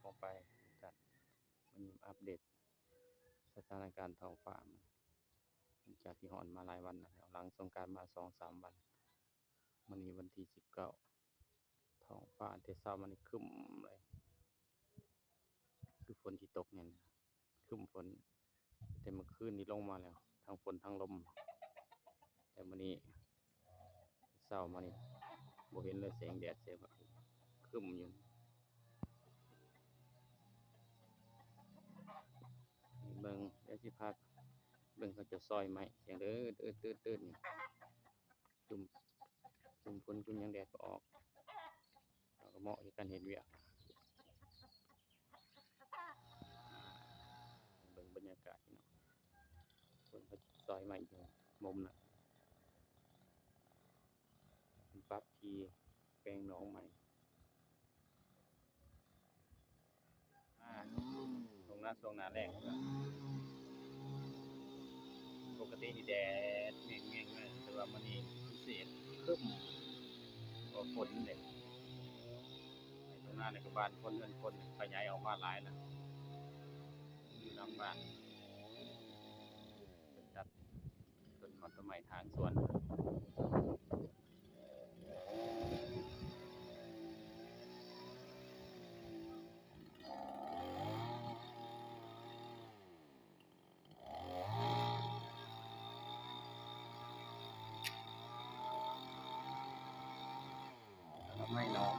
ลงไปกันมันอัปเดตสถานการณ์ท้องฟ้ามันจากที่ร้อนมาหลายวันแล้วหลังสงกรานต์มา2-3 วันมื้อนี้วันที่19ท้องฟ้าแต่เช้ามันครึ้มเลยคือฝนสิตกเนี่ยนะครึ้มฝนแต่เมื่อคืนนี้ลงมาแล้วทั้งฝนทั้งลมแต่มื้อนี้เช้ามานี่บ่เห็นเลยแสงแดดแสงแบบครึ้มอยู่เบิ่งเดี๋ยวสิพาเบิ่งเขาเจ้าซอยไม้เสียงเด้อตืดๆนี่จุ่มจุ่มฝนจุ่มหยังแดดก็ออกเราก็เหมาะกับการเฮ็ดเวียกเบิ่งบรรยากาศพี่น้องคนเขาซอยไม้อยู่มุมน่ะเพิ่นปรับที่แปลงหนองใหม่ตรงหน้าช่วงหน้าแล้งก็ปกตินี่แดดแม่งๆเลยแต่ว่ามื้อนี้พิเศษครึ้มบ่ฝนเด้ตรงหน้านี่ก็บ้านคนเรือนคนขยายออกมาหลายแล้วอยู่นำบ้านเพิ่นตัดต้นไม้ทางสวนทำให้น้อง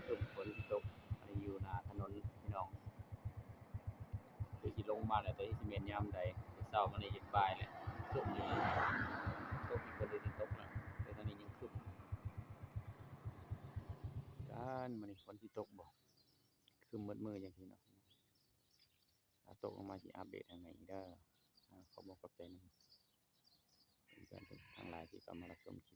ครึ้มฝนสิตกอันนี้อยู่หน้าถนนพี่น้องคือสิลงมาแล้วแต่สิแม่นยามใดแต่เช้ามานี่เห็นป้ายแล้วครึ้มอยู่ตกอีกบ่ได้สิตกแล้วแต่ตอนนี้ยังครึ้มการมื้อนี้ฝนสิตกบ่ครึ้มมืดมื้อจังซี่เนาะถ้าตกลงมาสิอัปเดตให้ใหม่อีกเด้อขอบอกขอบใจนำเพื่อนๆทั้งหลายที่เข้ามารับชมคลิป